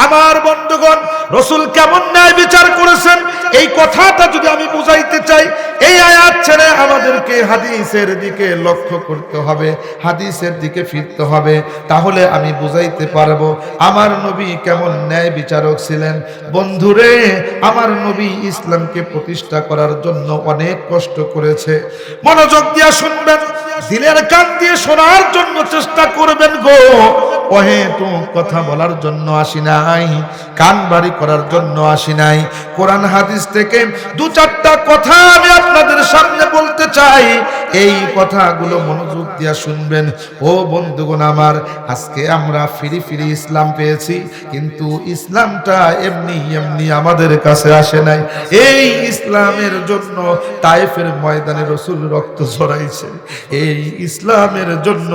আমার বন্ধুগণ, রাসূল কেমন ন্যায় বিচার করেছেন এই কথাটা যদি আমি বুঝাইতে চাই, এই আয়াত ছেড়ে আমাদেরকে হাদিসের দিকে লক্ষ্য করতে হবে, হাদিসের দিকে ফিরতে হবে, তাহলে আমি বুঝাইতে পারবো আমার নবী কেমন ন্যায় বিচারক ছিলেন। বন্ধুরে, আমার নবী ইসলামকে প্রতিষ্ঠা করার জন্য অনেক কষ্ট করেছে। মনোযোগ দিয়ে শুনবেন, দিলের কান দিয়ে শোনার জন্য চেষ্টা করবেন গো। অহেতুক কথা বলার জন্য আসি নাই, কান বাড়ি করার জন্য আসি নাই। কোরআন হাদিস থেকে দু চারটা কথা আমি আপনাদের সামনে বলতে চাই, এই কথাগুলো মনোযোগ দিয়ে শুনবেন। ও বন্ধুগণ আমার, আজকে আমরা ফিরি ফিরি ইসলাম পেয়েছি, কিন্তু ইসলামটা এমনি এমনি আমাদের কাছে আসে নাই। এই ইসলামের জন্য তায়েফের ময়দানে রাসূল রক্ত ঝরাইছে, এই ইসলামের জন্য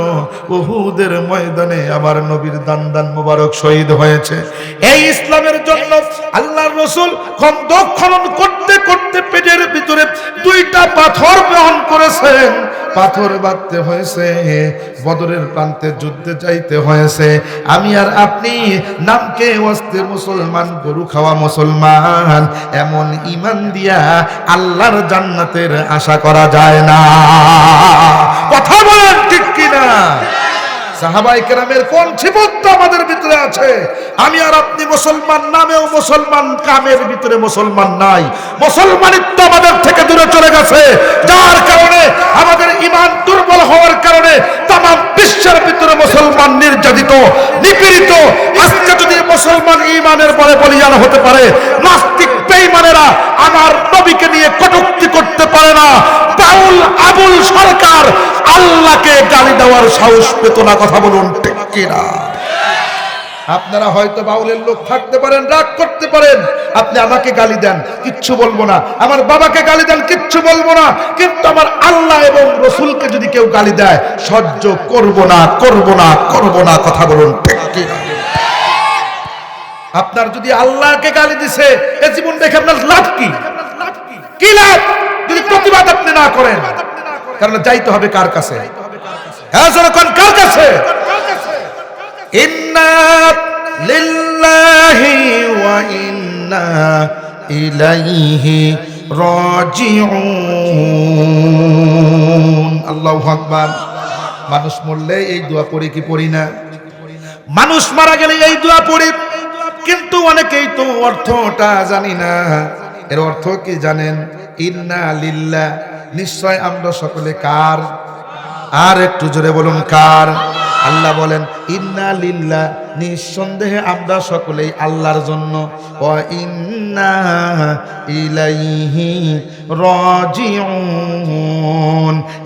উহুদের ময়দানে আমার নবীর দান মোবারক শহীদ হয়েছে। এই ইসলামের জন্য আল্লাহর রাসূল খন্দক খনন করতে করতে পেটের ভিতরে দুইটা পাথর বহন করেছেন, পাথর বাঁধতে হয়েছে, বদরের প্রান্তে যুদ্ধে যাইতে হয়েছে। আমি আর আপনি নামকে ওয়াস্তে মুসলমান, গরু খাওয়া মুসলমান, এমন ঈমান দিয়া আল্লাহর জান্নাতের আশা করা যায় না। কথা বলেন ঠিক কিনা? সাহাবায়ে কেরামের কোন ছিবত্ব আমাদের ভিতরে আছে? আমি আর আপনি মুসলমান নামেও মুসলমান, কামের ভিতরে মুসলমান নাই। মুসলমানিত্ব আমাদের থেকে দূরে চলে গেছে, যার কারণে আমাদের ঈমান দুর্বল হওয়ার কারণে তাম বিশ্বের ভিতরে মুসলমান নির্যাতিত, নিপীড়িত। আজকে যদি মুসলমান ঈমানের বলে বলিয়ান হতে পারে, নাস্তিক বেঈমানেরা আমার নবীকে নিয়ে কটূক্তি করতে পারে না। বাউল আবুল সরকার আল্লাহকে গালি দেওয়ার সাহস পেত না। কথা বলুন ঠিক কিনা? আপনারা হয়তো বাউলের লোক থাকতে পারেন, রাগ করতে পারেন, আপনি আমাকে গালি দেন, কিচ্ছু বলবো না, আমার বাবাকে গালি দেন, কিচ্ছু বলবো না, কিন্তু আমার আল্লাহ এবং রাসূলকে যদি কেউ গালি দেয় সহ্য করব না, করব না, করব না। কথা বলুন ঠিক কিনা? আপনার যদি আল্লাহকে গালি দিছে এই জীবন দেখে আপনার লাভ কি? কি লাভ যদি প্রতিবাদ আপনি না করেন? কারণ যাইতে হবে কার কাছে? হ্যাঁ, যখন কার কাছে? ইন্না লিল্লাহি ওয়া ইন্না ইলাইহি রাজিউন। আল্লাহু আকবার। মানুষ মরলে এই দোয়া পড়ি কি পড়ি না? মানুষ মারা গেলে এই দোয়া পড়ি, কিন্তু অনেকেই তো অর্থটা জানি না। এর অর্থ কি জানেন? ইন্না লিল্লাহ, নিশ্চয় আমরা সকলে কার? আর একটু জোরে বলুন কার? আল্লাহ বলেন ইন্না লিল্লাহ, নিঃসন্দেহে আমরা সকলেই আল্লাহর জন্য, ওয়া ইন্না ইলাইহি রাজিউন,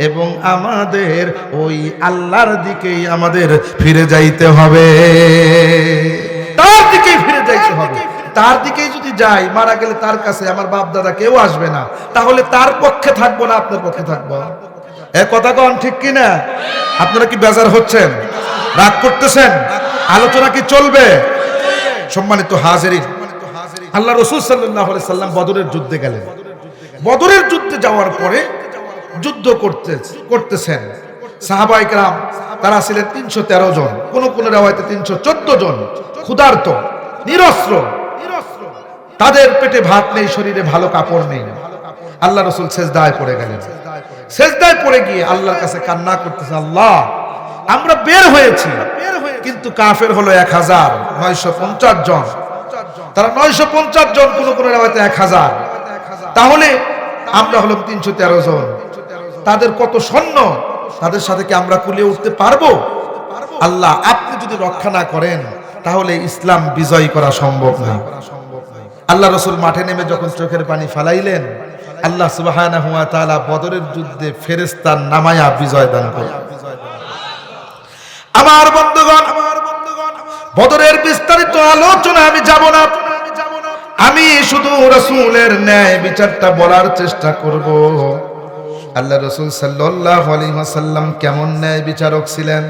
এবং আমাদের ওই আল্লাহর দিকেই আমাদের ফিরে যাইতে হবে, তার দিকেই ফিরে যাইতে হবে। তার দিকেই যদি যাই, মারা গেলে তার কাছে আমার বাপ দাদা কেউ আসবে না, তাহলে তার পক্ষে থাকবো না আপনার পক্ষে থাকবো? এ কথা কোন ঠিক কিনা? আপনারা কি বেজার হচ্ছেন, রাগ করতেছেন? আলোচনা কি চলবে? সম্মানিত হাজিরিন, আল্লাহ রাসূল সাল্লাল্লাহু আলাইহি সাল্লাম বদরের যুদ্ধে গেলেন। বদরের যুদ্ধে যাওয়ার পরে যুদ্ধ করতেছেন সাহাবায়ে কেরাম, তারা ছিলেন 313 জন, কোন কোন রাওয়ায়াতে 314 জন, ক্ষুধার্ত, নিরস্ত্র, তাদের পেটে ভাত নেই, শরীরে ভালো কাপড় নেই। আল্লাহ রাসূল সেজদায় পড়ে গেলেন। সেজদায় পড়ে গিয়ে আল্লাহর কাছে কান্না করতেছে, আল্লাহ আমরা বের হয়েছি, কিন্তু কাফের হলো 1950 জন, তারা 950 জন, কোন কোন রাওয়ায়াতে 1000, তাহলে আমরা হলাম 313 জন। তাদের কত সৈন্য, তাদের সাথে কি আমরা কুলিয়ে উঠতে পারবো? আল্লাহ আপনি যদি রক্ষা না করেন তাহলে ইসলাম বিজয় করা সম্ভব না। আল্লাহ রাসূল মাঠে নেমে যখন চোখের পানি ফালাইলেন, আল্লাহ সুবহানাহু ওয়া তাআলা বদরের যুদ্ধে ফেরেশতা নামায়া বিজয় দান করলেন। আমার বন্ধুগণ, বদরের বিস্তারিত আলোচনা আমি যাব না, আমি শুধু রাসূলের ন্যায় বিচারটা বলার চেষ্টা করব। আল্লাহ রাসূল সাল্লাল্লাহু আলাইহি ওয়াসাল্লাম কেমন ন্যায় বিচারক ছিলেন?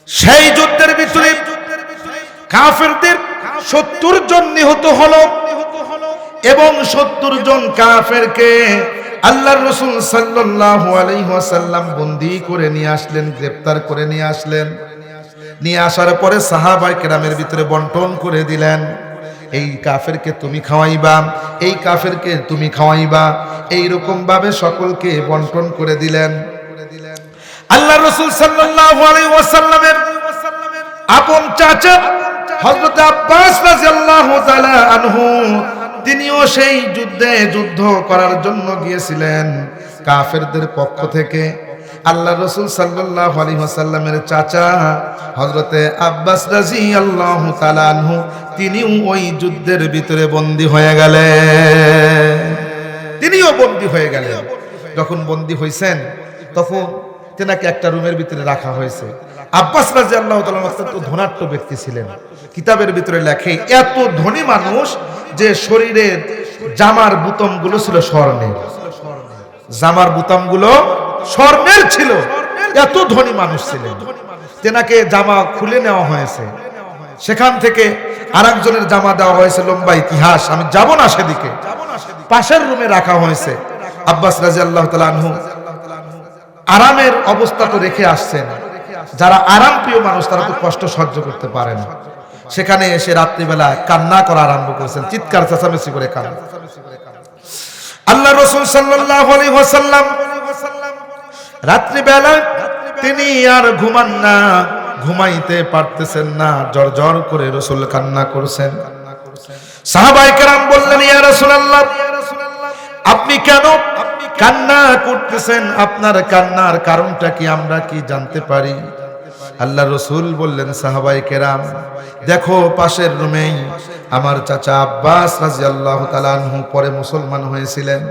সেই যুদ্ধের ভিতরে কাফেরদের 70 জন নিহত হলো, এবং 70 জন কাফেরকে আল্লাহর রাসূল সাল্লাল্লাহু আলাইহি ওয়াসাল্লাম বন্দী করে নিয়ে আসলেন, গ্রেফতার করে নিয়ে আসলেন। নিয়ে আসার পরে সাহাবায়ে কেরামের ভিতরে বন্টন করে দিলেন। এই কাফেরকে তুমি খাওয়াইবা, এই কাফেরকে তুমি খাওয়াইবা, এইরকম ভাবে সকলকে বন্টন করে দিলেন। আল্লাহ রাসূল সাল্লাল্লাহু আলাইহি ওয়াসাল্লামের আপন চাচা হযরত আব্বাস রাদিয়াল্লাহু তাআলা আনহু, তিনিও সেই যুদ্ধ করার জন্য গিয়েছিলেন কাফেরদের পক্ষ থেকে। আল্লাহ রাসূল সাল্লাল্লাহু আলাইহি ওয়াসাল্লামের চাচা হযরতে আব্বাস রাদিয়াল্লাহু তাআলা আনহু, তিনিও ওই যুদ্ধের ভিতরে বন্দী হয়ে গেলেন। তিনিও বন্দী হয়ে গেলেন। যখন বন্দী হয়েছেন তখন তেনাকে একটা রুমের ভিতরে রাখা হয়েছে। আব্বাস রাদিয়াল্লাহু তাআলা অত্যন্ত ধনাঢ্য ব্যক্তি ছিলেন। কিতাবের ভিতরে লেখে এত ধনী মানুষ যে শরীরের জামার বুতামগুলো ছিল স্বর্ণের, জামার বুতামগুলো স্বর্ণের ছিল। এত ধনী মানুষ ছিলেন। তেনাকে জামা খুলে নেওয়া হয়েছে, সেখান থেকে আরেকজনের জামা দেওয়া হয়েছে। লম্বা ইতিহাস, আমি যাব না সেদিকে। পাশের রুমে রাখা হয়েছে। আব্বাস রাদিয়াল্লাহু তাআলা আনহু আরামের অবস্থা তো রেখে আসছেন। যারা আরাম প্রিয় মানুষ তারা তো কষ্ট সহ্য করতে পারে না। সেখানে এসে রাত্রিবেলা কান্না করা আরম্ভ করেছেন, চিৎকার চেঁচামেচি করে কান্না। আল্লাহ রাসূল সাল্লাল্লাহু আলাইহি ওয়াসাল্লাম রাত্রিবেলা তিনি আর ঘুমান না, ঘুমাইতে পারতেছেন না, জড়জড় করে রাসূল কান্না করছেন। সাহাবায়ে কেরাম বললেন, ইয়া রাসূলুল্লাহ, আপনি কেন কান্না করতেছেন? আপনার কান্নার কারণটা কি আমরা কি জানতে পারি? আল্লাহ রাসূল বললেন, সাহাবায়ে কেরাম, দেখো পাশের রুমেই আমার চাচা আব্বাস রাদিয়াল্লাহু তাআলা আনহু পরে মুসলমান হয়েছিলেন।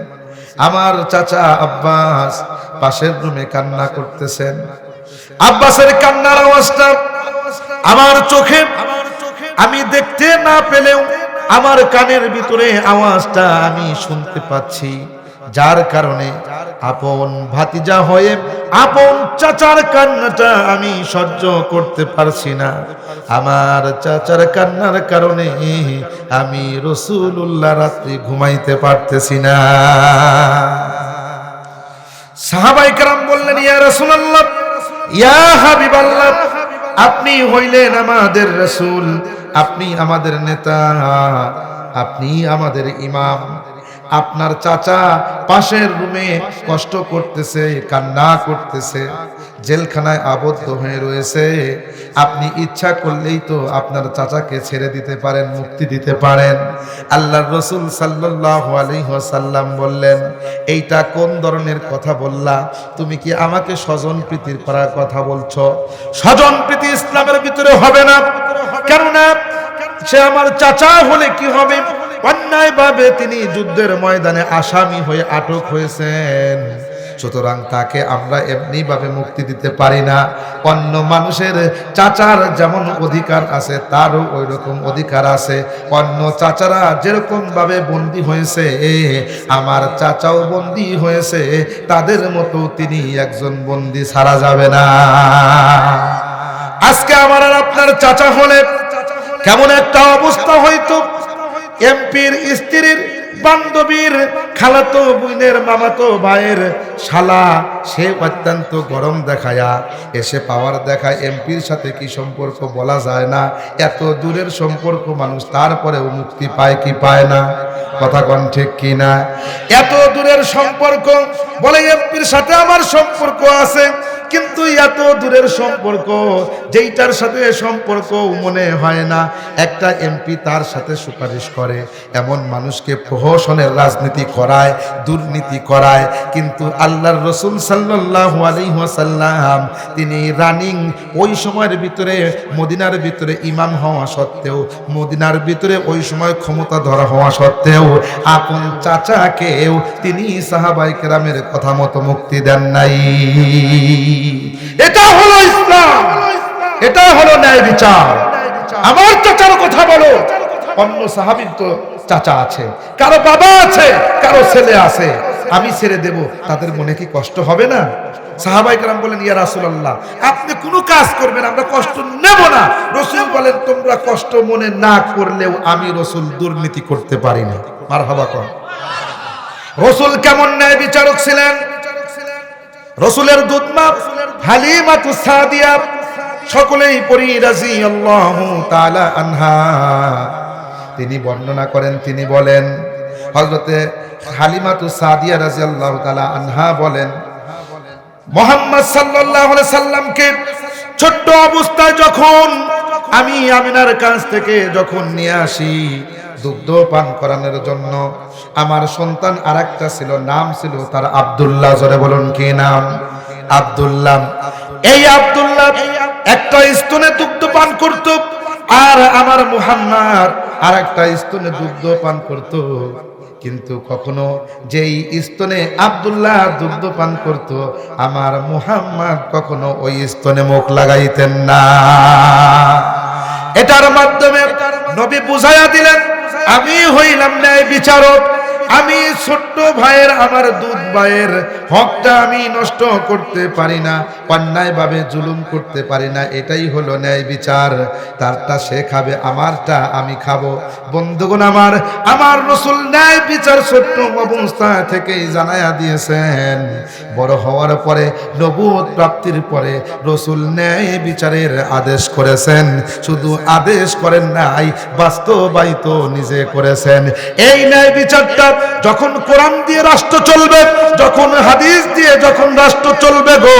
আমার চাচা আব্বাস পাশের রুমে কান্না করতেছেন। আব্বাসের কান্নার আওয়াজটা আমার চোখে আমি দেখতে না পেলেও আমার কানের ভিতরে আওয়াজটা আমি শুনতে পাচ্ছি, যার কারণে আপন ভাতিজা হয়ে আপন চাচার কান্নাটা আমি সহ্য করতে পারছি না। আমার চাচার কান্নার কারণে আমি রাসূলুল্লাহ রাত্রি ঘুমাইতে পারতেছি না। সাহাবায়ে কেরাম বললেন, ইয়া রাসূলুল্লাহ, ইয়া হাবিবাল্লাহ, আপনি হইলেন আমাদের রাসূল, আপনি আমাদের নেতা, আপনি আমাদের ইমাম। আপনার চাচা পাশের রুমে কষ্ট করতেছে, কান্না করতেছে, জেলখানায় আবদ্ধ হয়ে রয়েছে। আপনি ইচ্ছা করলেই তো আপনার চাচাকে ছেড়ে দিতে পারেন, মুক্তি দিতে পারেন। আল্লাহর রাসূল সাল্লাল্লাহু আলাইহি ওয়াসাল্লাম বললেন, এইটা কোন ধরনের কথা বললা? তুমি কি আমাকে স্বজন প্রীতির করার কথা বলছো? স্বজন প্রীতি ইসলামের ভিতরে হবে না। কেননা সে আমার চাচা হলে কি হবে? অন্যায় ভাবে তিনি যুদ্ধের ময়দানে আসামি হয়ে আটক হয়েছেন, সুতরাং তাকে আমরা এমনি ভাবে মুক্তি দিতে পারি না। অন্য মানুষের চাচার যেমন অধিকার আছে তারও ওই রকম অধিকার আছে। অন্য চাচারা যেরকম ভাবে বন্দী হয়েছে, আমার চাচাও বন্দী হয়েছে, তাদের মতো তিনি একজন বন্দী ছাড়া যাবে না। আজকে আমার আর আপনার চাচা হলে কেমন একটা অবস্থা হইতো? এমপির স্ত্রীর বান্ধবীর খালাতো বোনের মামাতো ভাইয়ের শালা, সে অত্যন্ত গরম দেখায়া এসে পাওয়ার দেখায়। এমপির সাথে কি সম্পর্ক বলা যায় না, এত দূরের সম্পর্ক মানুষ, তারপরেও মুক্তি পায় কি পায় না? কথা কোন ঠিক কি না? এত দূরের সম্পর্ক বলে এমপির সাথে আমার সম্পর্ক আছে, কিন্তু এত দূরের সম্পর্ক যেইটার সাথে সম্পর্ক মনে হয় না একটা এমপি তার সাথে সুপারিশ করে, এমন মানুষকে প্রহসনের রাজনীতি করায়, দুর্নীতি করায়। কিন্তু আল্লাহর রাসূল সাল্লাল্লাহু আলাইহি ওয়াসাল্লাম তিনি রানিং ওই সময়ের ভিতরে মদিনার ভিতরে ইমাম হওয়া সত্ত্বেও, মদিনার ভিতরে ওই সময় ক্ষমতা ধরা হওয়া সত্ত্বেও আপন চাচাকেও তিনি সাহাবায়ে কেরামের কথা মতো মুক্তি দেন নাই। এটা হলো ইসলাম, এটা হলো ন্যায় বিচার। আমার চাচার কথা বলো, অন্য সাহাবীর তো চাচা আছে, কারো বাবা আছে, কারো ছেলে আছে, আমি ছেড়ে দেব, তাদের মনে কি কষ্ট হবে না? সাহাবায়ে কেরাম বলেন, ইয়া রাসূলুল্লাহ, আপনি কোনো কাজ করবেন, আমরা কষ্ট নেব না। রাসূল বলেন, তোমরা কষ্ট মনে না করলেও আমি রাসূল দুর্নীতি করতে পারি না। মারহাবা কর। রাসূল কেমন ন্যায় বিচারক ছিলেন? রাসূলের দুধমা হালিমাতুস সাদিয়া সকলেই পড়ি রাদিয়াল্লাহু তাআলা আনহা। তিনি বর্ণনা করেন, তিনি বলেন, হযরতে হালিমাতু সাদিয়া রাদিয়াল্লাহু তাআলা আনহা বলেন, মুহাম্মদ সাল্লাল্লাহু আলাইহি সাল্লামকে ছোট্ট অবস্থায় যখন আমি আমিনার কাছ থেকে যখন নিয়ে আসি দুগ্ধ পান করানোর জন্য, আমার সন্তান আরেকটা ছিল, নাম ছিল তার আব্দুল্লাহ। জোরে বলুন কি নাম? আব্দুল্লাহ। এই আব্দুল্লাহ একটা স্তনে দুগ্ধ পান করত, আর আমার মুহাম্মদ আরেকটা স্তনে দুগ্ধ পান করত। কিন্তু কখনো যেই স্তনে আব্দুল্লাহ দুগ্ধ পান করত, আমার মুহাম্মদ কখনো ওই স্তনে মুখ লাগাইতেন না। এটার মাধ্যমে নবী বুঝাইয়া দিলেন, আমি হইলাম ন্যায় বিচারক। আমি ছোট্ট ভাইয়ের, আমার দুধ ভাইয়ের হকটা আমি নষ্ট করতে পারি না, অন্যায়ভাবে জুলুম করতে পারি না। এটাই হলো ন্যায় বিচার। তারটা সে খাবে, আমারটা আমি খাবো। বন্ধুগণ আমার, আমার রাসূল ন্যায় বিচার ছোট্ট অবস্থা থেকেই জানায়া দিয়েছেন। বড় হওয়ার পরে, নবুয়ত প্রাপ্তির পরে রাসূল ন্যায় বিচারের আদেশ করেছেন। শুধু আদেশ করেন নাই, বাস্তবায়িত নিজে করেছেন। এই ন্যায় বিচারটা যখন কোরআন দিয়ে রাষ্ট্র চলবে, যখন হাদিস দিয়ে যখন রাষ্ট্র চলবে গো,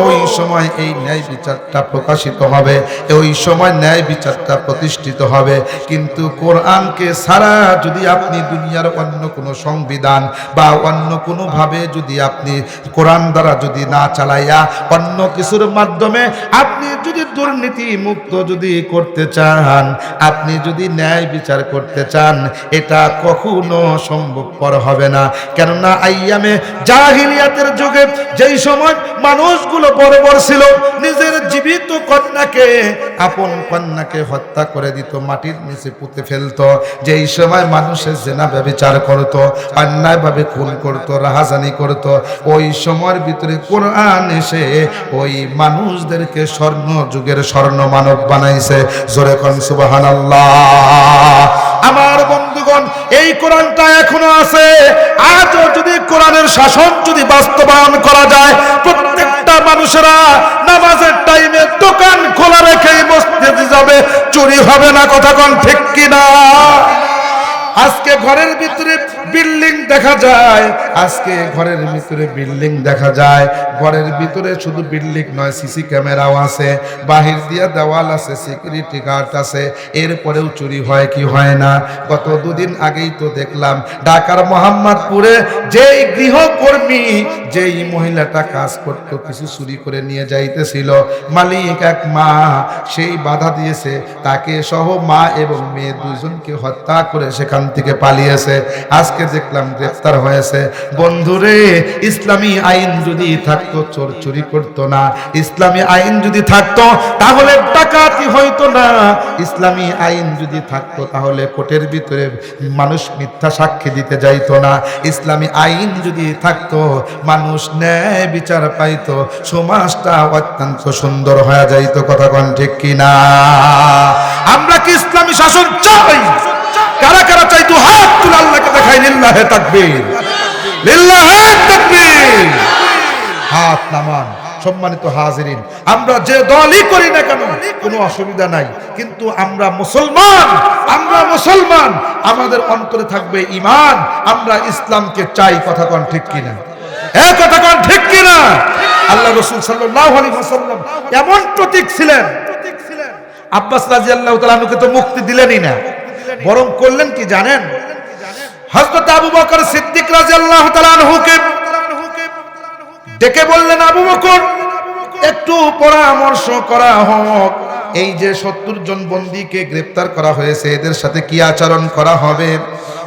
ওই সময় এই ন্যায় বিচারটা প্রকাশিত হবে, ওই সময় ন্যায় বিচারটা প্রতিষ্ঠিত হবে। কিন্তু কোরআনকে ছাড়া যদি আপনি দুনিয়ার অন্য কোনো সংবিধান বা অন্য কোনো ভাবে যদি আপনি কোরআন দ্বারা যদি না চালাইয়া অন্য কিছুর মাধ্যমে আপনি যদি দুর্নীতি মুক্ত যদি করতে চান, আপনি যদি ন্যায় বিচার করতে চান, এটা কখনো সম্ভবপর হবে না। কেননা আইয়ামে জাহিলিয়াতের যুগে যেই সময় মানুষগুলো বড় বড় ছিল, নিজের জীবিত কন্যাকে, আপন কন্যাকে হত্যা করে দিত, মাটির নিচে পুঁতে ফেলতো। যেই সময় মানুষের জেনা ব্যভিচার করত, অন্যায়ভাবে খুন করত, রাহাজানি করত, ওই সময়ের ভিতরে কোরআন এসে ওই মানুষদেরকে স্বর্ণ যুগের স্বর্ণ মানব বানাইছে। জোরে কোন সুবহানাল্লাহ। আমার বন্ধুগণ, এই কোরআনটা এখনো আছে। আজও যদি কোরআনের শাসন যদি বাস্তবায়ন করা যায়, প্রত্যেকটা মানুষেরা নামাজের টাইমে দোকান খোলা রেখেই মসজিদে যাবে, চুরি হবে না। কথা কোন ঠিক কিনা? আজকে ঘরের ভিতরে বিল্ডিং দেখা যায়, আজকে ঘরের ভিতরে বিল্ডিং দেখা যায়। ঘরের ভিতরে শুধু বিল্ডিং নয়, সিসি ক্যামেরাও আছে, বাহির দিয়া দেওয়াল আছে, সিকিউরিটি গার্ড আছে, এরপরেও চুরি হয় কি হয় না? গত দুদিন আগেই তো দেখলাম ঢাকার মোহাম্মদপুরে যেই গৃহকর্মী, যেই মহিলাটা কাজ করত, কিছু চুরি করে নিয়ে যাইতেছিল, মালিক এক মা সেই বাধা দিয়েছে, তাকে সহ মা এবং মেয়ে দুইজনকে হত্যা করে সেখান থেকে পালিয়েছে। আজকে দেখলাম গ্রেফতার হয়েছে। বন্ধুরে, ইসলামী আইন যদি থাকতো চোর চুরি করতো না, ইসলামী আইন যদি থাকতো তাহলে ডাকাতি হইতো না, ইসলামী আইন যদি থাকতো তাহলে কোর্টের ভিতরে মানুষ মিথ্যা সাক্ষী দিতে যাইতো না, ইসলামী আইন যদি থাকতো মানুষ ন্যায় বিচার পাইতো, সমাজটা অত্যন্ত সুন্দর হয়ে যাইতো। কথা কোন ঠিক কিনা? আমরা কি ইসলামী শাসন চাই? কারা কারা চাই? তো হাত তুলে আল্লাহকে দেখাই, লিল্লাহে তাকবীর, লিল্লাহে তাকবীর। হাত নামান। সম্মানিত হাজিরিন, আমরা যে দলই করি না কেন কোনো অসুবিধা নাই, কিন্তু আমরা মুসলমান, আমরা মুসলমান, আমাদের অন্তরে থাকবে ঈমান, আমরা ইসলামকে চাই। কথা কোন ঠিক কিনা? এই কথা কোন ঠিক কিনা? আল্লাহ রাসূল সাল্লাল্লাহু আলাইহি ওয়াসাল্লাম এমন প্রতীক ছিলেন। আব্বাস রাদিয়াল্লাহু তাআলা আনহুকে তো মুক্তি দিলেনই না, বরং করলেন কি জানেন? হযরত আবু বকর সিদ্দিক রাদিয়াল্লাহু তাআলা আনহুকে ডেকে বললেন, আবু বকর, একটু পরামর্শ করা হোক, এই যে 70 জন বন্দীকে গ্রেফতার করা হয়েছে, এদের সাথে কি আচরণ করা হবে?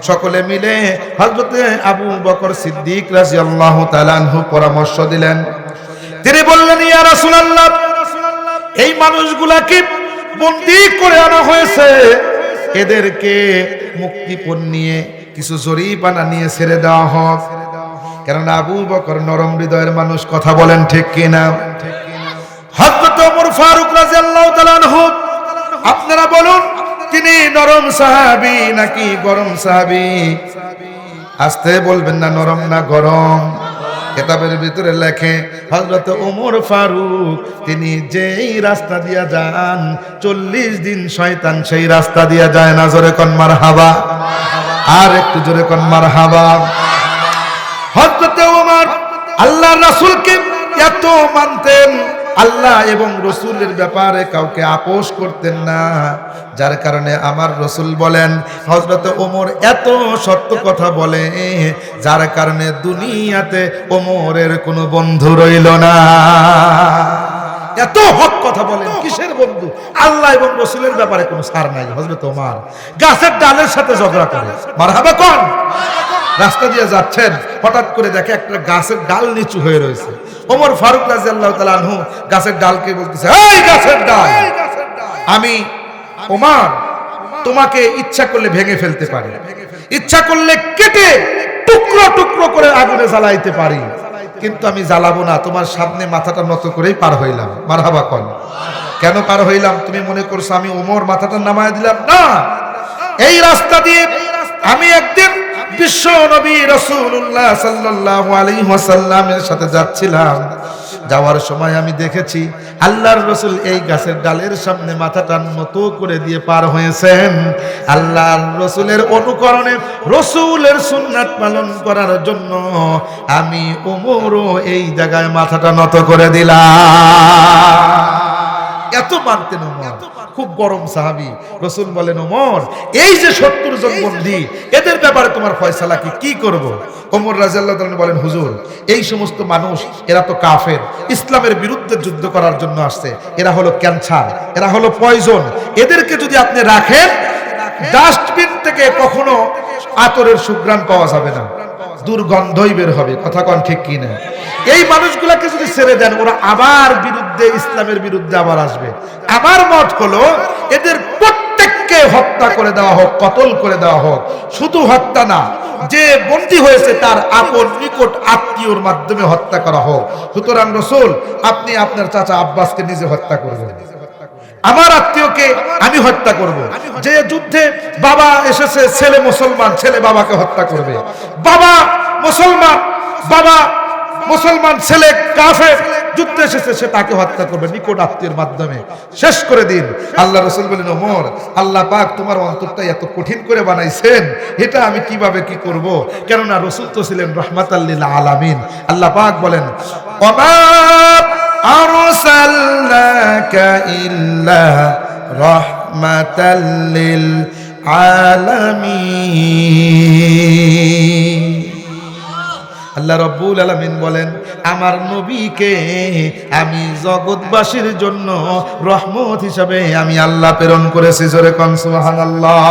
সকলে মিলে হযরত আবু বকর সিদ্দিক রাদিয়াল্লাহু তাআলা আনহু পরামর্শ দিলেন। তিনি বললেন, ইয়া রাসূলুল্লাহ, এই মানুষগুলাকে বন্দী করে আনা হয়েছে, এদেরকে মুক্তিপণ নিয়ে কিছু জরিমানা নিয়ে ছেড়ে দেওয়া হোক। কেননা আবু বকর নরম হৃদয়ের মানুষ। কথা বলেন ঠিক কিনা? হযরত ওমর ফারুক রাদিয়াল্লাহু তাআলা আনহু, আপনারা বলুন, তিনি নরম সাহাবী নাকি গরম সাহাবী? আস্তে বলবেন না, নরম না গরম? কিতাবের ভিতরে লেখে হযরত ওমর ফারুক তিনি যেই রাস্তা দিয়া যান 40 দিন শয়তান সেই রাস্তা দিয়া যায় না। জোরে কোন মারহাবা, আর একটু জোরে কোন মারহাবা। হযরত ওমর আল্লাহর রাসূলকে এত মানতেন, আল্লাহ এবং রসুলের ব্যাপারে কাউকে আপোষ করতেন না, যার কারণে আমার রসুল বলেন হযরত ওমর এত সত্য কথা বলে যার কারণে দুনিয়াতে ওমরের কোনো বন্ধু রইল না। এত হক কথা বলেন, কিসের বন্ধু? আল্লাহ এবং রসুলের ব্যাপারে কোনো ছাড় নাই। হযরত ওমর গাছের ডালের সাথে ঝগড়া করে, মারহাবা কোন। রাস্তা দিয়ে যাচ্ছেন, হঠাৎ করে দেখে একটা গাছের ডাল নিচু হয়ে রয়েছে। ওমর ফারুক রাদিয়াল্লাহু তাআলা আনহু গাছের ডালকে বলতেছে, এই গাছের ডাল, আমি ওমর তোমাকে ইচ্ছা করলে ভেঙে ফেলতে পারি, ইচ্ছা করলে কেটে টুকরো টুকরো করে আগুনে জ্বালাইতে পারি, কিন্তু আমি জ্বালাবো না। তোমার সামনে মাথাটা নত করেই পার হইলাম। মারহাবা কোন। কেন পার হইলাম? তুমি মনে করছো আমি ওমর মাথাটা নামায় দিলাম? না, এই রাস্তা দিয়ে আমি একদিন বিশ্ব নবী রাসূলুল্লাহ সাল্লাল্লাহু আলাইহি ওয়াসাল্লামের সাথে যাচ্ছিলাম। যাওয়ার সময় আমি দেখেছি আল্লাহর রাসূল এই গাছের ডালের সামনে মাথাটা নত করে দিয়ে পার হয়েছেন। আল্লাহর রাসূলের অনুকরণে, রাসূলের সুন্নাত পালন করার জন্য আমি ওমরও এই জায়গায় মাথাটা নত করে দিলাম। এত মানতেন ওমর, খুব গরম সাহাবী। রাসূল বলেন, ওমর এই যে 70 জন বন্দী, এদের ব্যাপারে তোমার ফয়সালা কি করব? ওমর রাদিয়াল্লাহু তাআলা বলেন, হুজুর এই সমস্ত মানুষ এরা তো কাফের, ইসলামের বিরুদ্ধে যুদ্ধ করার জন্য আসছে, এরা হলো ক্যান্সার, এরা হলো পয়জন, এদেরকে যদি আপনি রাখেন ডাস্টবিন থেকে কখনো আতরের সুঘ্রাণ পাওয়া যাবে না, দুর্গন্ধই বের হবে। কথা কোন ঠিক কি না? এই মানুষগুলাকে যদি ছেড়ে দেন ওরা আবার বিরুদ্ধে, ইসলামের বিরুদ্ধে আবার আসবে। আমার মত হলো এদের প্রত্যেককে হত্যা করে দেওয়া হোক, কতল করে দেওয়া হোক। শুধু হত্যা না, যে বন্দী হয়েছে তার আপন নিকট আত্মীয়র মাধ্যমে হত্যা করা হোক। সুতরাং রাসূল আপনি আপনার চাচা আব্বাসকে নিজে হত্যা করবেন, আমার আত্মীয়কে আমি হত্যা করব। যে যুদ্ধে বাবা এসেছে, ছেলে মুসলমান, ছেলে বাবাকে হত্যা করবে। বাবা মুসলমান, ছেলে কাফের, যুদ্ধে এসেছে সে তাকে হত্যা করবে নিকট আত্মীয়ের মাধ্যমে। শেষ করে দিন। আল্লাহ রাসূল বলেন, ওমর আল্লাহ পাক তোমার অন্তরটা এত কঠিন করে বানাইছেন, এটা আমি কিভাবে কি করব? কেননা রাসূল তো ছিলেন রাহমাতাল লিল আলামিন। আল্লাহ পাক বলেন, ওমা আরসালনাকা ইল্লা রাহমাতাল লিল আলামিন। আল্লাহ রাব্বুল আলামিন বলেন, আমার নবীকে আমি জগৎবাসীর জন্য রহমত হিসাবে আমি আল্লাহ প্রেরণ করেছি। জোরে কোন সুবহানাল্লাহ।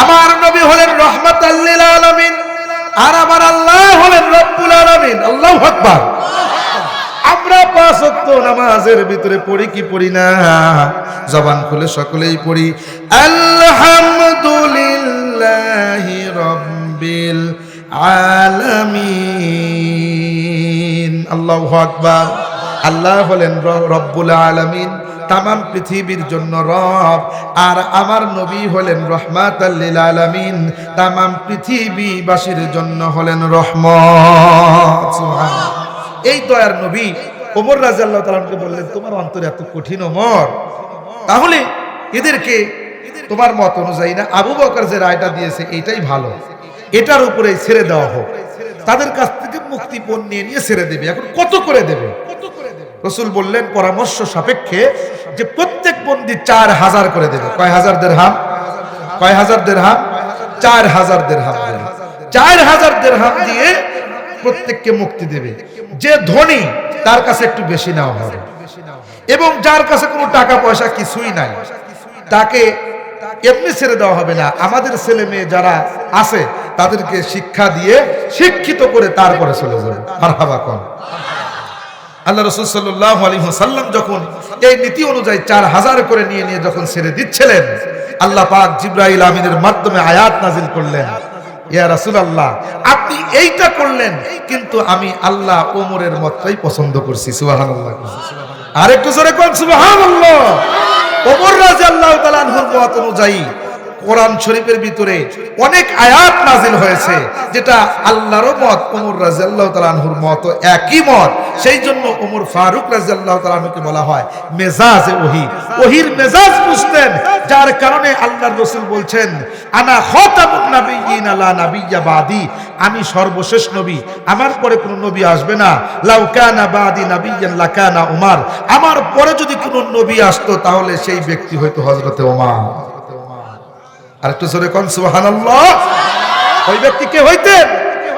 আমার নবী হলেন রাহমাতাল লিল আলামিন, আর আমার আল্লাহ হলেন রব্বুল আলামিন। আল্লাহু আকবার। আমরা 5 ওয়াক্ত নামাজের ভিতরে পড়ি কি পড়ি না? জবান খুলে সকলেই পড়ি, আলহামদুলিল্লাহি রাব্বিল আলামিন। আল্লাহু আকবার। আল্লাহ হলেন রব্বুল আলামিন, তামাম পৃথিবীর জন্য রব, আর আমার নবী হলেন রাহমাতাল লিল আলামিন, তামাম পৃথিবীবাসীর জন্য হলেন রহমত। সুবহানাল্লাহ। এই দয়ার নবী ওমর রাদিয়াল্লাহু তাআলাকে বললেন, তোমার অন্তর এত কঠিন ওমর, তাহলে এদেরকে তোমার মত অনুযায়ী না, আবু বকর যে রায়টা দিয়েছে এটাই ভালো, এটার উপরে ছেড়ে দেওয়া হোক। তাদের কাছ থেকে মুক্তিপণ নিয়ে ছেড়ে দেবে। এখন কত করে দেবে? রাসূল বললেন পরামর্শ সাপেক্ষে যে প্রত্যেক বন্দী 4000 করে দেবে। কয় হাজার দিরহাম? 4000 দিরহাম। 4000 দিরহাম দিয়ে প্রত্যেককে মুক্তি দেবে। যে ধনী তার কাছে একটু বেশি নেওয়া হবে, এবং যার কাছে কোনো টাকা পয়সা কিছুই নাই তাকে এমনি ছেড়ে দেওয়া হবে না। আমাদের ছেলে মেয়ে যারা আছে তাদেরকে শিক্ষা দিয়ে শিক্ষিত করে তারপরে চলে যাবে। মারহাবা কোন। আল্লাহ রাসূল সাল্লাল্লাহু আলাইহি ওয়াসাল্লাম যখন এই নীতি অনুযায়ী 4000 করে নিয়ে যখন ছেড়ে দিচ্ছিলেন, আল্লাহ পাক জিবরাইল আমিনের মাধ্যমে আয়াত নাজিল করলেন, ইয়া রাসূলুল্লাহ আপনি এইটা করলেন, কিন্তু আমি আল্লাহ ওমরের মতটাই পছন্দ করছি। সুবহানাল্লাহ। আরেকটু জোরে কোন সুবহানাল্লাহ। ওমর রাদিয়াল্লাহু তাআলা আনহুর মত অনুযায়ী কোরআন শরীফের ভিতরে অনেক আয়াত নাজিল হয়েছে যেটা আল্লাহরও মত, ওমর রাদিয়াল্লাহু তাআলা আনহুর মত একই মত। সেই জন্য ওমর ফারুক রাদিয়াল্লাহু তাআলা আনহুকে বলা হয় মেজাজে ওহী, ওহীর মেজাজ বুঝতেন, যার কারণে আল্লাহর রাসূল বলছেন আনা খাতামুন নাবিয়্যিন লা নাবিয়্যা বাদি, আমি সর্বশেষ নবী, আমার পরে কোনো নবী আসবে না। লাউ কানা বাদি নাবিয়্যান লাকানা উমর, আমার পরে যদি কোনো নবী আসতো তাহলে সেই ব্যক্তি হয়তো হযরতে ওমর। আর একটু জোরে কোন সুবহানাল্লাহ। ওই ব্যক্তি কে হইতেন?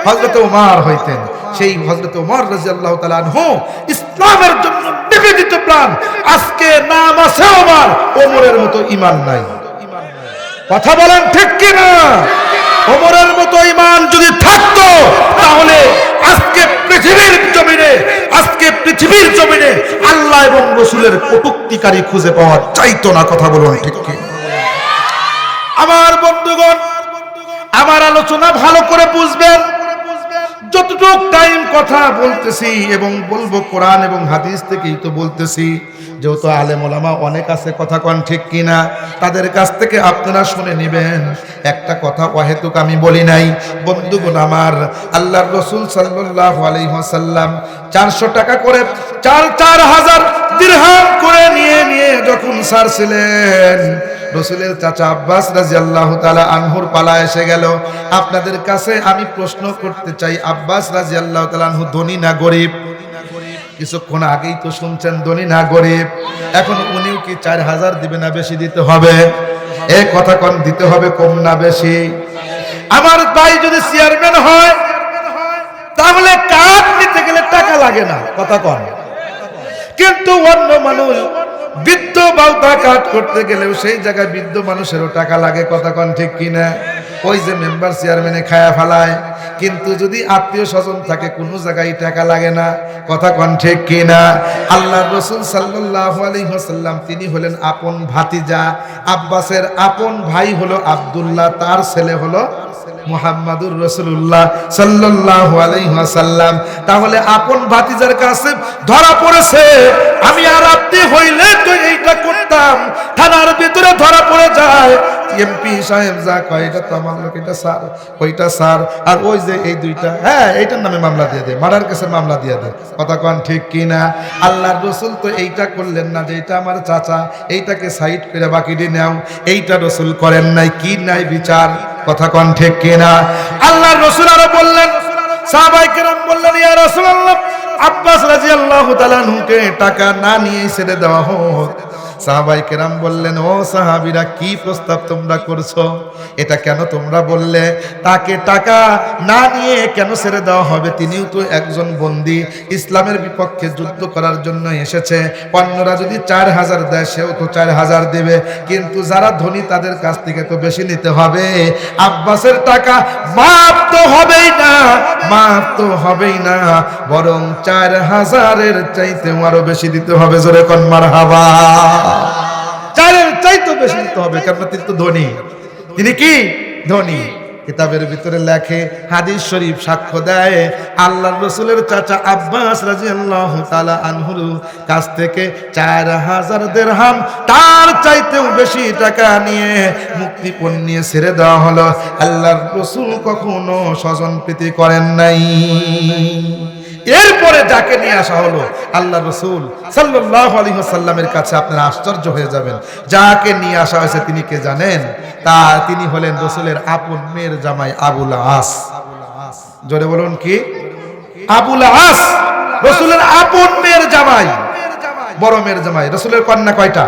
হযরতে ওমর হইতেন। সেই হযরতে ওমর রাদিয়াল্লাহু তাআলা আনহু ইসলামের জন্য নিবেদিত প্রাণ। আজকে নাম আছে ওমর, ওমরের মতো ঈমান নাই। কথা বলেন ঠিক কি না? ওমরের মতো ঈমান যদি থাকতো তাহলে আজকে পৃথিবীর জমিনে আল্লাহ এবং রাসূলের কটূক্তিকারী খুঁজে পাওয়া যাইতো না। কথা বলুন ঠিক কি? আমার বন্ধুগণ, আমার আলোচনা ভালো করে বুঝবেন। যতটুক টাইম কথা বলতেছি এবং বলবো কোরআন এবং হাদিস থেকেই তো বলতেছি। যেহেতু আলেম ওলামা অনেক আছে, কথা কন ঠিক কিনা, তাদের কাছ থেকে আপনারা শুনে নেবেন। একটা কথা অহেতুক আমি বলি নাই। বন্ধুগণ আমার, আল্লাহর রাসূল সাল্লাল্লাহু আলাইহি ওয়াসাল্লাম 400 টাকা করে 4,000 দিরহাম করে নিয়ে যখন ছাড়ছিলেন, রাসূলের চাচা আব্বাস রাদিয়াল্লাহু তাআলা আনহুর পালা এসে গেল। আপনাদের কাছে আমি প্রশ্ন করতে চাই, আব্বাস রাদিয়াল্লাহু তাআলা আনহু ধনী না গরিব? কিছুক্ষণ আগেই তো শুনছেন ধনী না গরিব। এখন উনিও কি 4,000 দিবে না বেশি দিতে হবে? এই কথা কোন দিতে হবে কম না বেশি? আমার ভাই যদি চেয়ারম্যান হয় তাহলে কাজ নিতে গেলে টাকা লাগে না, কথা কোন। কিন্তু অন্য মানুষ বৃদ্ধ বাউতা কাট করতে গেলেও সেই জায়গায় বৃদ্ধ মানুষেরও টাকা লাগে, কথা কোন ঠিক কিনা? ওই যে মেম্বার চেয়ারম্যানে খায়া ফেলায়, কিন্তু যদি আত্মীয় স্বজন থাকে কোনো জায়গায় টাকা লাগে না, কথা কোন ঠিক কিনা? আল্লাহর রাসূল সাল্লাল্লাহু আলাইহি ওয়াসাল্লাম তিনি হলেন আপন ভাতিজা। আব্বাসের আপন ভাই হলো আব্দুল্লাহ, তার ছেলে হলো মুহাম্মাদুর রাসূলুল্লাহ সাল্লাল্লাহু আলাইহি ওয়াসাল্লাম। তাহলে আপন ভাতিজার কাছে ধরা পড়েছে। আমি আর আপনি হইলে তো এইটা করতাম, থানার ভিতরে ধরা পড়ে যায়। এমপি সাহেব যা কয় এটা তো আমার লোক, এটা স্যার, ওইটা স্যার, আর ওই যে এই দুইটা, হ্যাঁ এইটার নামে মামলা দিয়ে দেয়, মার্ডার কেসের মামলা দিয়ে দেয়, কথা কোন ঠিক কিনা? আল্লাহর রাসূল তো এইটা করলেন না যে এইটা আমার চাচা, এইটাকে সাইড করে বাকিটি নাও, এইটা রাসূল করেন নাই। কি নাই বিচার, কথা কোন ঠিক কিনা? আল্লাহর রাসূল আরো বললেন, সাহাবায়ে কেরাম বললেন, ইয়া রাসূলুল্লাহ, আব্বাস রাদিয়াল্লাহু তাআলা আনহুকে টাকা না নিয়ে ছেড়ে দেওয়া হোক। সাহাবায়ে কেরাম বললেন, ও সাহাবীরা, কি প্রস্তাব তোমরা করছো? এটা কেন তোমরা বললে? তাকে টাকা না নিয়ে কেন ছেড়ে দেওয়া হবে? তিনিও তো একজন বন্দী, ইসলামের বিপক্ষে যুদ্ধ করার জন্য এসেছে। অন্যরা যদি 4,000 দেয়, সেও তো 4,000 দেবে, কিন্তু যারা ধনী তাদের কাছ থেকে তো বেশি নিতে হবে। আব্বাসের টাকা মাফ তো হবেই না, মাফ তো হবেই না, বরং 4,000-এর চাইতে আরো বেশি দিতে হবে। জোরে কোন মারহাবা। 4-এর চাইতে বেশি দিতে হবে, কারণ তিনি তো ধনী। তিনি কি ধনী? কিতাবের ভিতরে লেখে, হাদিস শরীফ সাক্ষ্য দেয়, আল্লাহর রাসূলের চাচা আব্বাস রাদিয়াল্লাহু তাআলা আনহুর কাছ থেকে 4,000 দিরহাম, তার চাইতেও বেশি টাকা নিয়ে মুক্তিপণ নিয়ে ছেড়ে দেওয়া হলো। আল্লাহর রাসূল কখনো স্বজনপ্রীতি করেন নাই। এরপরে যাকে নিয়ে আসা হলো আল্লাহর রাসূল সাল্লাল্লাহু আলাইহি ওয়াসাল্লামের কাছে, আপনারা আশ্চর্য হয়ে যাবেন। যাকে নিয়ে আসা হয়েছে তিনি কে জানেন? তিনি হলেন রাসূলের আপন মেয়ের জামাই আবুল আস। জোরে বলুন কি? আবুল আস রাসূলের আপন মেয়ের জামাই, বড় মেয়ের জামাই। রাসূলের কন্যা কয়টা?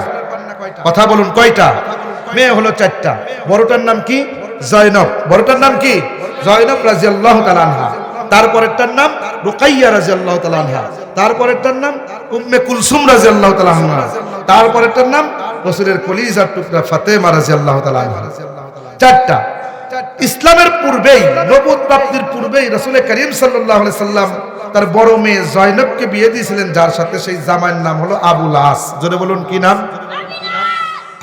কথা বলুন, কয়টা? মেয়ে হলো 4টা। বড়টার নাম কি? জয়নব। বড়টার নাম কি? জয়নব রাদিয়াল্লাহু তাআলা আনহা। তারপরেরটার নাম রুকাইয়া রাদিয়াল্লাহু তাআলা আনহা। তারপরেরটার নাম উম্মে কুলসুম রাদিয়াল্লাহু তাআলা আনহা। তারপরেরটার নাম রাসূলের কলিজার টুকরা ফাতেমা রাদিয়াল্লাহু তাআলা আনহা। 4টা। ইসলামের পূর্বেই, নবুয়ত প্রাপ্তির পূর্বেই রাসূল করিম সাল্লাল্লাহু আলাইহি সাল্লাম তার বড় মেয়ে জয়নবকে বিয়ে দিয়েছিলেন, যার সাথে সেই জামাইয়ের নাম হলো আবুল আস। জোরে বলুন কি নাম?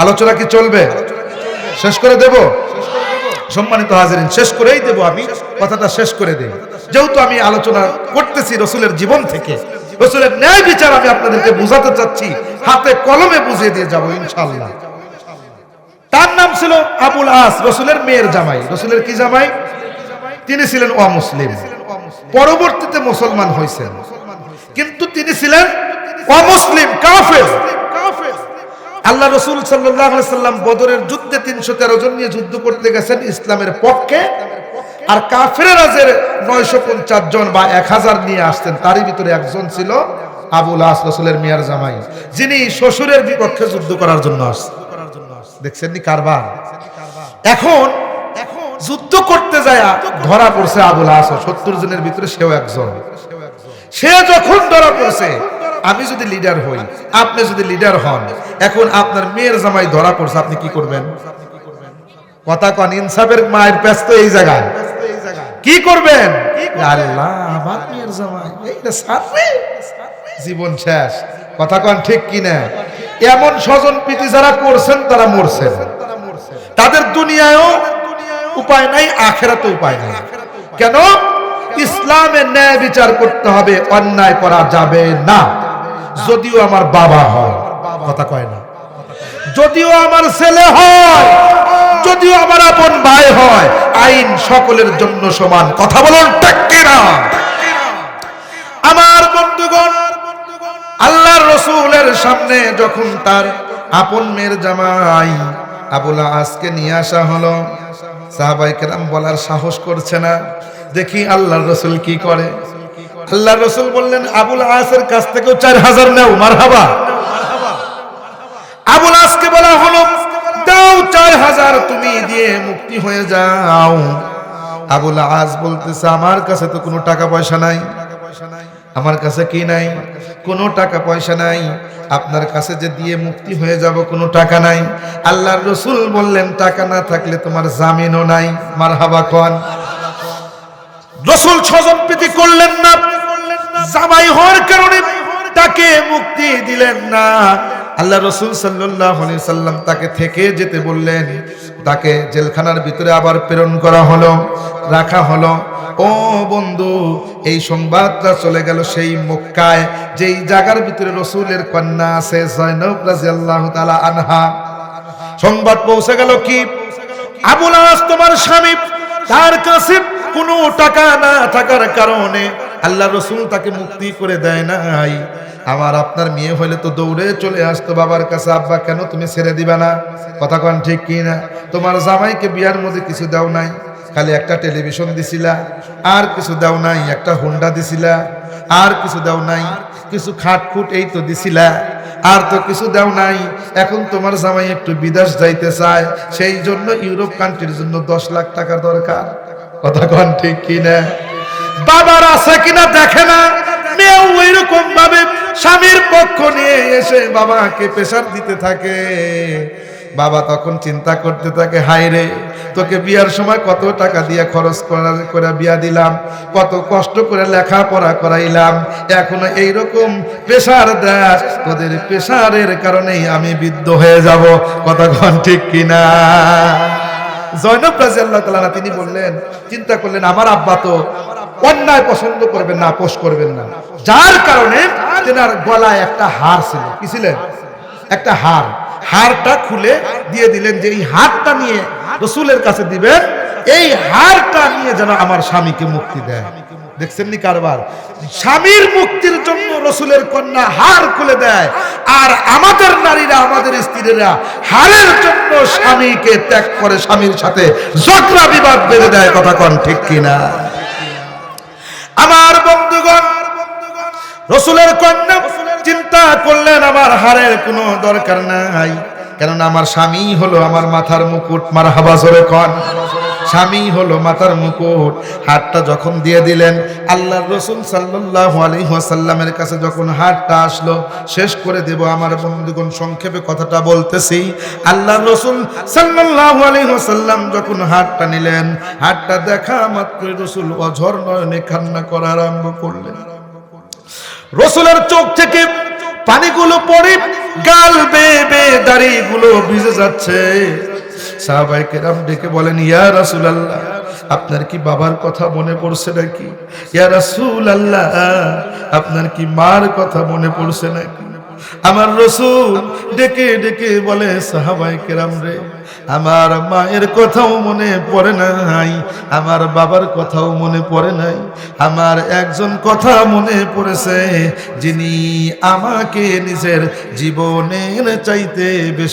আলোচনা কি চলবে? শেষ করে দেব? সম্মানিত হাজিরিন, শেষ করেই দেব। আমি কথাটা শেষ করে দেব, যেহেতু আমি আলোচনা করতেছি রাসূলের জীবন থেকে, রাসূলের ন্যায় বিচার আমি আপনাদেরকে বুঝাতে চাচ্ছি, হাতে কলমে বুঝিয়ে দিয়ে যাব ইনশাআল্লাহ। তার নাম ছিল আবুল আস, রসুলের মেয়ের জামাই। রসুলের কি জামাই? তিনি ছিলেন অমুসলিম, পরবর্তীতে মুসলমান হয়েছেন, কিন্তু তিনি ছিলেন অমুসলিম, কাফের। আল্লাহ রসুল সাল্লাল্লাহু আলাইহি সাল্লাম বদরের যুদ্ধে 313 জন নিয়ে যুদ্ধ করতে গেছেন ইসলামের পক্ষে, আর কাফেররা যে 950 জন বা 1000 নিয়ে আসতেন, তারই ভিতরে একজন ছিল আবুল আস, রসুলের মেয়ের জামাই, যিনি শ্বশুরের বিপক্ষে যুদ্ধ করার জন্য আসছেন। দেখছেন নি কারবার? এখন যুদ্ধ করতে যায় ধরা পড়ছে আবুল আস, 70 জনের ভিতরে সেও একজন। সে যখন ধরা পড়ছে, আমি যদি লিডার হই, আপনি যদি লিডার হন, এখন আপনার মেয়ের জামাই ধরা পড়ছে, আপনি কি করবেন? কথা কন, ইনসাফের মায়ের ব্যস্ত এই জায়গায় কি করবেন? আল্লাহ, আমার মেয়ের জামাই এইটা সারবে, জীবন শেষ। কথা কন ঠিক কিনা? এমন স্বজন প্রীতি যারা করছেন তারা মরছেন, তাদের দুনিয়ায়ও উপায় নাই, আখেরাতে উপায় নাই। কেন? ইসলামের ন্যায় বিচার করতে হবে, অন্যায় করা যাবে না। যদিও আমার বাবা হয়, কথা কয় না, যদিও আমার ছেলে হয়, যদিও আমার আপন ভাই হয়, আইন সকলের জন্য সমান। কথা বলুন ঠিক কিনা? আমার বন্ধুগণ, আল্লাহর রাসূলের সামনে যখন তার আপন মেয়ের জামাই আবুল আসকে নিয়ে আসা হলো, সাহাবায়ে কেরাম বলার সাহস করছে না। দেখি আল্লাহর রাসূল কি করে। আল্লাহর রাসূল বললেন, আবুল আসের কাছ থেকেও 4000 নাও। মারহাবা। আবুল আসকে বলা হলো, দাও 4000 তুমি দিয়ে মুক্তি হয়ে যাও। আবুল আস বলতেছে, আমার কাছে তো কোনো টাকা পয়সা নাই, আমার কাছে কি নাই? কোনো টাকা পয়সা নাই, আপনার কাছে যে দিয়ে মুক্তি হয়ে যাব কোনো টাকা নাই। আল্লাহর রাসূল বললেন, টাকা না থাকলে তোমার জামিনও নাই। মারহাবা কোন। রাসূল স্বজনপ্রীতি করলেন না, জামাই হওয়ার কারণে তাকে মুক্তি দিলেন না। আল্লাহ রাসূল সাল্লাল্লাহু আলাইহি সাল্লাম তাকে থেকে যেতে বললেন, তাকে জেলখানার ভিতরে আবার প্রেরণ করা হলো, রাখা হলো। ও বন্ধু, এই সংবাদটা চলে গেল সেই মক্কায়, যেই জায়গার ভিতরে রাসূলের কন্যা আছে জয়নব রাদিয়াল্লাহু তাআলা আনহা। সংবাদ পৌঁছে গেল কি, আবুল আস তোমার স্বামী, তার কাছে কোনো টাকা না থাকার কারণে আল্লাহ রাসূল তাকে মুক্তি করে দেয় নাই। আমার আপনার মেয়ে হইলে তো দৌড়ে চলে আসতো বাবার কাছে, আব্বা কেন তুমি ছেড়ে দিবা না? কথা কন ঠিক কি না? তোমার জামাইকে বিয়ার মধ্যে কিছু দাও নাই, খালি একটা টেলিভিশন দিছিলা, আর কিছু দাও নাই, একটা হোন্ডা দিছিলা, আর কিছু দাও নাই, কিছু খাটখুট এই তো দিছিলা, আর তো কিছু দাও নাই। এখন তোমার জামাই একটু বিদেশ যাইতে চায়, সেই জন্য ইউরোপ কান্ট্রির জন্য 10 লাখ টাকা দরকার। কথা কন ঠিক কিনা? বাবার আছে কিনা দেখে না, মেয়েও ওইরকম ভাবে স্বামীর পক্ষ নিয়ে এসে বাবাকে প্রেসার দিতে থাকে। বাবা তখন চিন্তা করতে থাকে, হায় রে, তোকে বিয়ার সময় কত টাকা দিয়ে খরচ করে বিয়া দিলাম, কত কষ্ট করে লেখাপড়া করাইলাম, এখনো এইরকম প্রেসার দেশ, তোদের প্রেসারের কারণেই আমি বৃদ্ধ হয়ে যাব। কথা কন ঠিক কিনা? জয়নব রাদিয়াল্লাহু তাআলা তিনি বললেন, চিন্তা করলেন, আমার আব্বা তো অন্যায় পছন্দ করবেন না, আপোষ করবেন না, যার কারণে তেনার গলায় একটা হার ছিল। কি ছিলেন? একটা হার। হারটা খুলে দিয়ে দিলেন যে এই হারটা নিয়ে রাসূলের কাছে দিবেন, এই হারটা নিয়ে যেন আমার স্বামীকে মুক্তি দেয়। দেখছেন নি কারবার? স্বামীর মুক্তির জন্য রাসূলের কন্যা হার খুলে দেয়, আর আমাদের নারীরা, আমাদের স্ত্রীরা হারের জন্য স্বামীকে ত্যাগ করে স্বামীর সাথে ঝগড়া বিবাদ বেঁধে দেয়। কথা কন ঠিক কিনা? আমার বন্ধুগণ, রাসূলের কন্যা চিন্তা করলেন, আমার হারের কোনো দরকার নাই, কেননা আমার স্বামী হলো আমার মাথার মুকুট। মারহাবা জোরে কন। স্বামী হলো মাথার মুকুট। হাতটা যখন দিয়ে দিলেন, আল্লাহর রাসূল সাল্লাল্লাহু আলাইহি ওয়াসাল্লামের কাছে যখন হাতটা আসলো, শেষ করে দেব আমার বন্ধুগণ, সংক্ষেপে কথাটা বলতেছি। আল্লাহর রাসূল সাল্লাল্লাহু আলাইহি ওয়াসাল্লাম যখন হাতটা নিলেন, হাতটা দেখা মাত্রই রাসূল অঝর নয়নে কান্না করা আরম্ভ করলেন। রাসূলের চোখ থেকে পানিগুলো পড়ে গাল বেয়ে বেয়ে দাড়িগুলো ভিজে যাচ্ছে। সাহাবায়ে কেরাম ডেকে বলেন, ইয়া রাসূলুল্লাহ, আপনার কি বাবার কথা মনে পড়ছে নাকি? ইয়া রাসূলুল্লাহ, আপনার কি মার কথা মনে পড়ছে নাকি? আমার রাসূল ডেকে ডেকে বলে সাহাবায়ে কেরাম রে, আমার মায়ের কথাও মনে পড়ে নাই, আমার বাবার কথাও মনে পড়ে নাই, আমার একজন কথা মনে পড়েছে, যিনি আমাকে নিজের জীবনের চাইতে বেশি